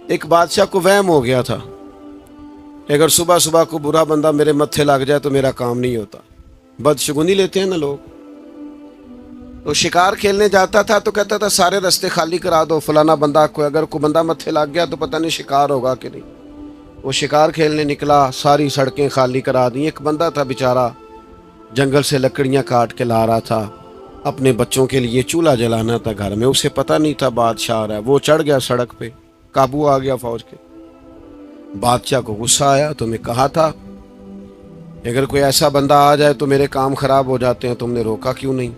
ایک بادشاہ کو وہم ہو گیا تھا اگر صبح صبح کو برا بندہ میرے متھے لگ جائے تو میرا کام نہیں ہوتا. بدشگونی لیتے ہیں نا لوگ. تو شکار کھیلنے جاتا تھا تو کہتا تھا سارے رستے خالی کرا دو، فلانا بندہ کو اگر کوئی بندہ متھے لگ گیا تو پتہ نہیں شکار ہوگا کہ نہیں. وہ شکار کھیلنے نکلا، ساری سڑکیں خالی کرا دیں. ایک بندہ تھا بیچارہ جنگل سے لکڑیاں کاٹ کے لا رہا تھا، اپنے بچوں کے لیے چولہا جلانا تھا گھر میں. اسے پتہ نہیں تھا بادشاہ آ رہا ہے. وہ چڑھ گیا سڑک پہ، قابو آ گیا فوج کے. بادشاہ کو غصہ آیا، تمہیں کہا تھا اگر کوئی ایسا بندہ آ جائے تو میرے کام خراب ہو جاتے ہیں، تم نے روکا کیوں نہیں.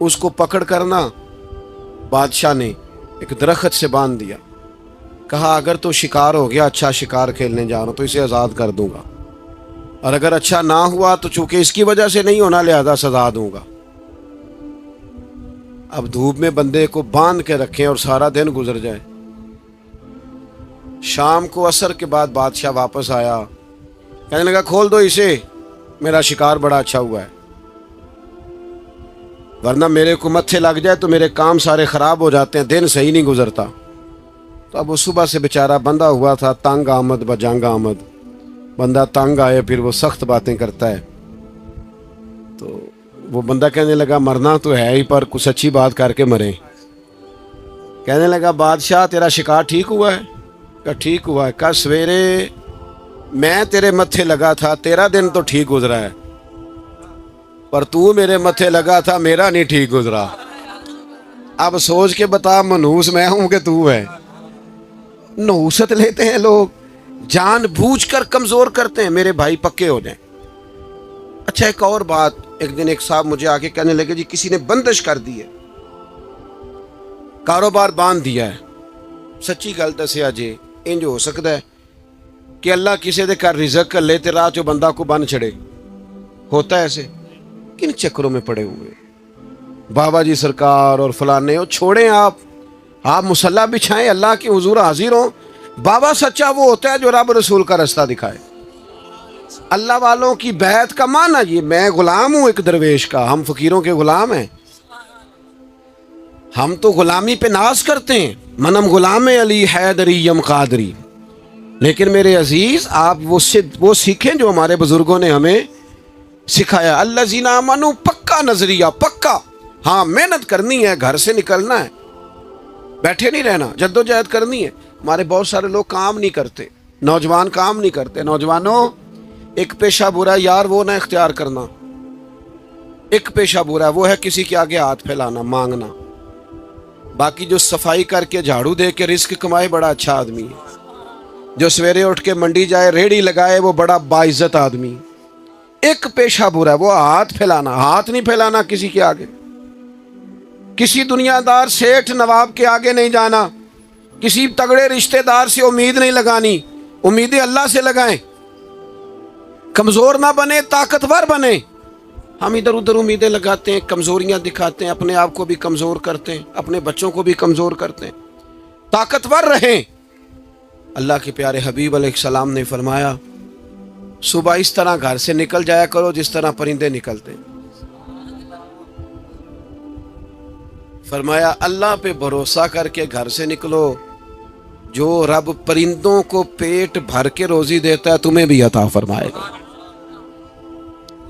اس کو پکڑ کرنا بادشاہ نے ایک درخت سے باندھ دیا. کہا اگر تو شکار ہو گیا، اچھا شکار کھیلنے جا رہا ہوں تو اسے آزاد کر دوں گا، اور اگر اچھا نہ ہوا تو چونکہ اس کی وجہ سے نہیں ہونا لہذا سزا دوں گا. اب دھوپ میں بندے کو باندھ کے رکھیں اور سارا دن گزر جائے. شام کو عصر کے بعد بادشاہ واپس آیا، کہنے لگا کھول دو اسے، میرا شکار بڑا اچھا ہوا ہے، ورنہ میرے کو متھے لگ جائے تو میرے کام سارے خراب ہو جاتے ہیں، دن صحیح نہیں گزرتا. تو اب وہ صبح سے بیچارہ بندہ ہوا تھا، تنگ آمد بجنگ آمد. بندہ تنگ آئے پھر وہ سخت باتیں کرتا ہے. تو وہ بندہ کہنے لگا مرنا تو ہے ہی پر کچھ اچھی بات کر کے مرے. کہنے لگا بادشاہ تیرا شکار ٹھیک ہوا ہے؟ کہ ٹھیک ہوا ہے. کل سویرے میں تیرے متھے لگا تھا، تیرا دن تو ٹھیک گزرا ہے، پر تو میرے متھے لگا تھا، میرا نہیں ٹھیک گزرا. اب سوچ کے بتا منحوس میں ہوں کہ تو ہے. نحوست لیتے ہیں لوگ، جان بوجھ کر کمزور کرتے ہیں. میرے بھائی پکے ہو جائیں. اچھا ایک اور بات، ایک دن ایک صاحب مجھے آگے کہنے لگے جی کسی نے بندش کر دی ہے، کاروبار باندھ دیا ہے. سچی گل دسیا جی انج ہو سکتا ہے کہ اللہ کسی دے کر رزق کر لے تے راہ چو بندہ کو بن چھڑے؟ ہوتا ہے ایسے؟ کن چکروں میں پڑے ہوئے بابا جی سرکار اور فلانے ہو. چھوڑیں آپ مصلی بچھائیں، اللہ کے حضور حاضر ہوں. بابا سچا وہ ہوتا ہے جو رب رسول کا رستہ دکھائے. اللہ والوں کی بیعت کا معنی یہ میں غلام ہوں ایک درویش کا، ہم فقیروں کے غلام ہیں. ہم تو غلامی پہ ناز کرتے ہیں، منم غلام علی حیدری یم قادری. لیکن میرے عزیز آپ وہ سیکھیں جو ہمارے بزرگوں نے ہمیں سکھایا. الذین آمنوا، پکا نظریہ، پکا. ہاں محنت کرنی ہے، گھر سے نکلنا ہے، بیٹھے نہیں رہنا، جدوجہد کرنی ہے. ہمارے بہت سارے لوگ کام نہیں کرتے، نوجوان کام نہیں کرتے. نوجوانوں ایک پیشہ برا یار وہ نہ اختیار کرنا. ایک پیشہ برا وہ ہے کسی کے آگے ہاتھ پھیلانا، مانگنا. باقی جو صفائی کر کے جھاڑو دے کے رزق کمائے بڑا اچھا آدمی ہے. جو سویرے اٹھ کے منڈی جائے ریڑھی لگائے وہ بڑا باعزت آدمی. ایک پیشہ برا ہے وہ ہاتھ پھیلانا. ہاتھ نہیں پھیلانا کسی کے آگے، کسی دنیا دار سیٹھ نواب کے آگے نہیں جانا، کسی تگڑے رشتہ دار سے امید نہیں لگانی. امیدیں اللہ سے لگائیں. کمزور نہ بنے، طاقتور بنے. ہم ادھر ادھر امیدیں لگاتے ہیں، کمزوریاں دکھاتے ہیں، اپنے آپ کو بھی کمزور کرتے ہیں، اپنے بچوں کو بھی کمزور کرتے ہیں. طاقتور رہیں. اللہ کے پیارے حبیب علیہ السلام نے فرمایا صبح اس طرح گھر سے نکل جایا کرو جس طرح پرندے نکلتے. فرمایا اللہ پہ بھروسہ کر کے گھر سے نکلو. جو رب پرندوں کو پیٹ بھر کے روزی دیتا ہے تمہیں بھی عطا فرمائے گا.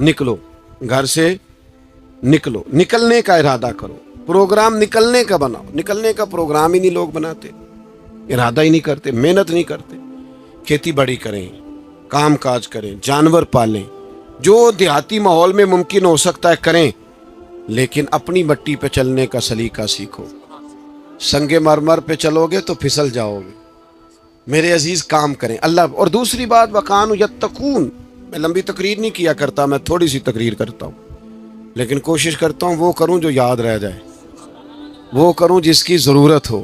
نکلو گھر سے، نکلو، نکلنے کا ارادہ کرو. پروگرام نکلنے کا بناؤ. نکلنے کا پروگرام ہی نہیں لوگ بناتے، ارادہ ہی نہیں کرتے، محنت نہیں کرتے. کھیتی باڑی کریں، کام کاج کریں، جانور پالیں، جو دیہاتی ماحول میں ممکن ہو سکتا ہے کریں، لیکن اپنی مٹی پہ چلنے کا سلیقہ سیکھو. سنگ مرمر پہ چلو گے تو پھسل جاؤ گے. میرے عزیز کام کریں اللہ. اور دوسری بات وَقَانُوا يَتَّقُونَ. میں لمبی تقریر نہیں کیا کرتا، میں تھوڑی سی تقریر کرتا ہوں، لیکن کوشش کرتا ہوں وہ کروں جو یاد رہ جائے، وہ کروں جس کی ضرورت ہو.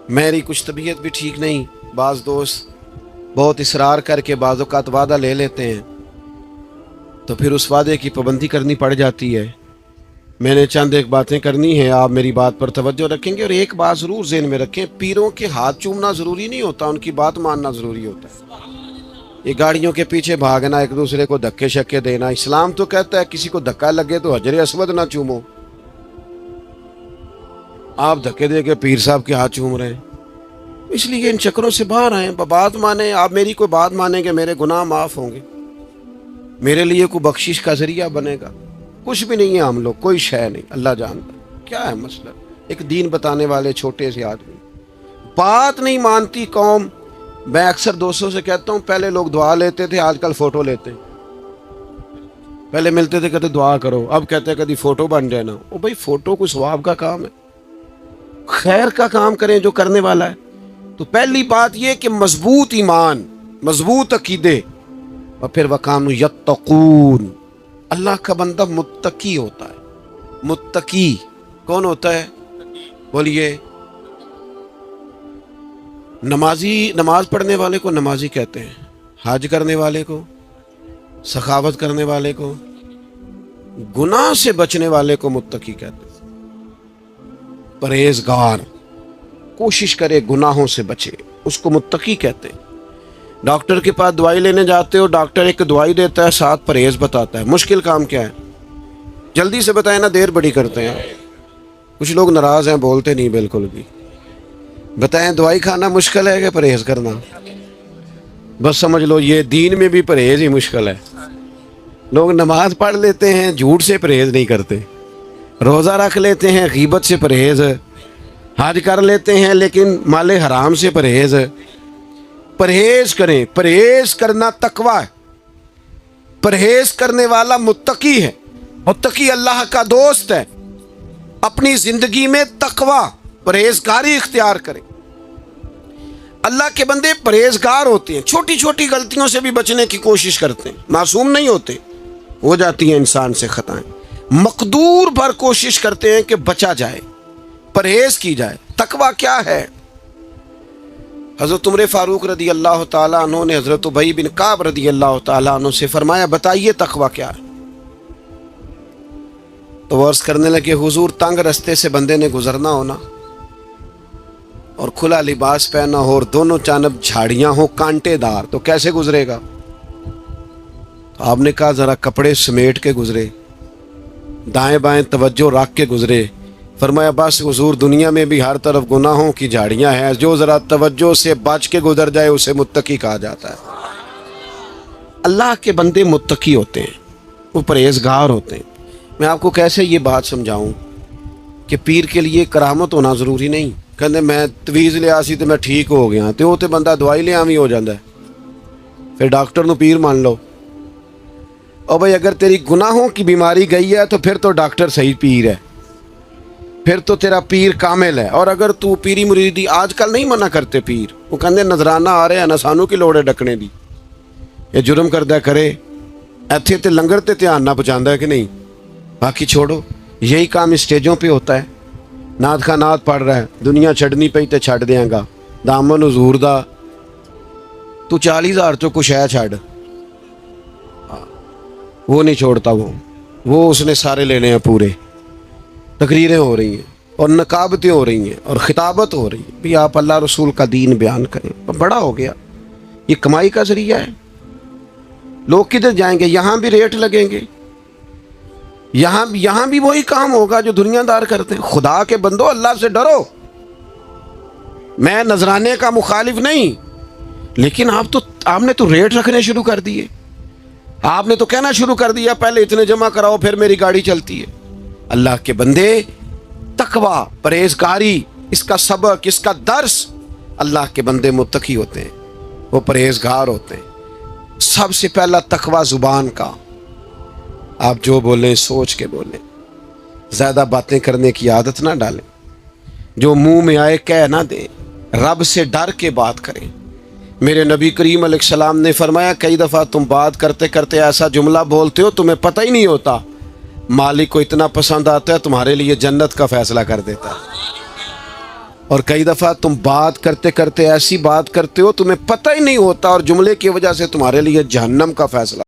میری کچھ طبیعت بھی ٹھیک نہیں، بعض دوست بہت اصرار کر کے بعض اوقات وعدہ لے لیتے ہیں تو پھر اس وعدے کی پابندی کرنی پڑ جاتی ہے. میں نے چند ایک باتیں کرنی ہیں، آپ میری بات پر توجہ رکھیں گے. اور ایک بات ضرور ذہن میں رکھیں، پیروں کے ہاتھ چومنا ضروری نہیں ہوتا، ان کی بات ماننا ضروری ہوتا ہے. یہ گاڑیوں کے پیچھے بھاگنا، ایک دوسرے کو دھکے شکے دینا، اسلام تو کہتا ہے کسی کو دھکا لگے تو حجر اسود نہ چومو. آپ دھکے دے کے پیر صاحب کے ہاتھ چوم رہے ہیں. اس لیے ان چکروں سے باہر آئیں. بات مانیں. آپ میری کوئی بات مانیں گے میرے گناہ معاف ہوں گے, میرے لیے کوئی بخشش کا ذریعہ بنے گا. کچھ بھی نہیں ہے ہم لوگ, کوئی شے نہیں, اللہ جانتا. کیا ہے مسئلہ؟ ایک دین بتانے والے چھوٹے سے آدمی, بات نہیں مانتی قوم. میں اکثر دوستوں سے کہتا ہوں پہلے لوگ دعا لیتے تھے, آج کل فوٹو لیتے ہیں. پہلے ملتے تھے کہتے دعا کرو, اب کہتے ہیں کبھی فوٹو بن جائے نا. او بھائی فوٹو کوئی ثواب کا کام ہے, خیر کا کام کریں جو کرنے والا ہے. تو پہلی بات یہ کہ مضبوط ایمان, مضبوط عقیدے, اور پھر وَكَانُوا يَتَّقُونَ. اللہ کا بندہ متقی ہوتا ہے. متقی کون ہوتا ہے؟ بولیے. نماز پڑھنے والے کو نمازی کہتے ہیں, حج کرنے والے کو, سخاوت کرنے والے کو, گناہ سے بچنے والے کو متقی کہتے ہیں. پرہیزگار, کوشش کرے گناہوں سے بچے, اس کو متقی کہتے ہیں. ڈاکٹر کے پاس دوائی لینے جاتے ہو, ڈاکٹر ایک دوائی دیتا ہے, ساتھ پرہیز بتاتا ہے. مشکل کام کیا ہے؟ جلدی سے بتائیں نا, دیر بڑی کرتے ہیں. کچھ لوگ ناراض ہیں, بولتے نہیں بالکل بھی. بتائیں دوائی کھانا مشکل ہے کہ پرہیز کرنا؟ بس سمجھ لو یہ دین میں بھی پرہیز ہی مشکل ہے. لوگ نماز پڑھ لیتے ہیں, جھوٹ سے پرہیز نہیں کرتے. روزہ رکھ لیتے ہیں, غیبت سے پرہیز. حج کر لیتے ہیں لیکن مال حرام سے پرہیز. پرہیز کریں. پرہیز کرنا تقویٰ ہے. پرہیز کرنے والا متقی ہے. متقی اللہ کا دوست ہے. اپنی زندگی میں تقویٰ, پرہیزگاری اختیار کریں. اللہ کے بندے پرہیزگار ہوتے ہیں, چھوٹی چھوٹی غلطیوں سے بھی بچنے کی کوشش کرتے ہیں. معصوم نہیں ہوتے, ہو جاتی ہیں انسان سے خطائیں. مقدور بھر کوشش کرتے ہیں کہ بچا جائے, پرہیز کی جائے. تقویٰ کیا ہے؟ حضرت عمر فاروق رضی اللہ تعالیٰ عنہ نے حضرت ابی بن کعب رضی اللہ تعالیٰ عنہ سے فرمایا بتائیے تقویٰ کیا ہے؟ تو وہ عرض کرنے لگے حضور, تنگ رستے سے بندے نے گزرنا ہونا اور کھلا لباس پہنا ہو اور دونوں جانب جھاڑیاں ہوں کانٹے دار, تو کیسے گزرے گا؟ تو آپ نے کہا ذرا کپڑے سمیٹ کے گزرے, دائیں بائیں توجہ رکھ کے گزرے. فرمایا بس حضور دنیا میں بھی ہر طرف گناہوں کی جھاڑیاں ہیں, جو ذرا توجہ سے بچ کے گزر جائے اسے متقی کہا جاتا ہے. اللہ کے بندے متقی ہوتے ہیں, وہ پرہیزگار ہوتے ہیں. میں آپ کو کیسے یہ بات سمجھاؤں کہ پیر کے لیے کرامت ہونا ضروری نہیں. کہتے میں تویز لیا سی تو میں ٹھیک ہو گیا, تو وہ تو بندہ دوائی لیا بھی ہو جاتا ہے. پھر ڈاکٹر نو پیر مان لو. اور بھائی اگر تیری گناہوں کی بیماری گئی ہے تو پھر تو ڈاکٹر صحیح پیر ہے, پھر تو تیرا پیر کامل ہے. اور اگر تو پیری مریدی, آج کل نہیں منع کرتے پیر, وہ کہتے نظرانہ آ رہے ہیں نا, سانو کی لوڑ ہے ڈکنے دی, یہ جرم کردہ کرے, ایتھے تے لنگر تے دھیان نہ پہنچاندہ ہے کہ نہیں, باقی چھوڑو. یہی کام اسٹیجوں پہ ہوتا ہے. نعت کا نعت پڑھ رہا ہے, دنیا چھڑنی پئی تے چھڑ دیاں گا, دامن حضور دا تو 40,000 چو کچھ ہے چھڑ, وہ نہیں چھوڑتا. وہ اس نے سارے لینے ہیں پورے. تقریریں ہو رہی ہیں اور نقابتیں ہو رہی ہیں اور خطابت ہو رہی ہے بھی آپ اللہ رسول کا دین بیان کریں. بڑا ہو گیا, یہ کمائی کا ذریعہ ہے. لوگ کدھر جائیں گے؟ یہاں بھی ریٹ لگیں گے, یہاں بھی وہی کام ہوگا جو دنیا دار کرتے ہیں. خدا کے بندو اللہ سے ڈرو. میں نذرانے کا مخالف نہیں, لیکن آپ نے تو ریٹ رکھنے شروع کر دیے. آپ نے تو کہنا شروع کر دیا پہلے اتنے جمع کراؤ پھر میری گاڑی چلتی ہے. اللہ کے بندے تقویٰ, پرہیزگاری, اس کا سبق, اس کا درس. اللہ کے بندے متقی ہوتے ہیں, وہ پرہیزگار ہوتے ہیں. سب سے پہلا تقویٰ زبان کا. آپ جو بولیں سوچ کے بولیں, زیادہ باتیں کرنے کی عادت نہ ڈالیں, جو منہ میں آئے کہہ نہ دیں, رب سے ڈر کے بات کریں. میرے نبی کریم علیہ السلام نے فرمایا کئی دفعہ تم بات کرتے کرتے ایسا جملہ بولتے ہو تمہیں پتہ ہی نہیں ہوتا, مالک کو اتنا پسند آتا ہے تمہارے لیے جنت کا فیصلہ کر دیتا ہے. اور کئی دفعہ تم بات کرتے کرتے ایسی بات کرتے ہو تمہیں پتہ ہی نہیں ہوتا اور جملے کی وجہ سے تمہارے لیے جہنم کا فیصلہ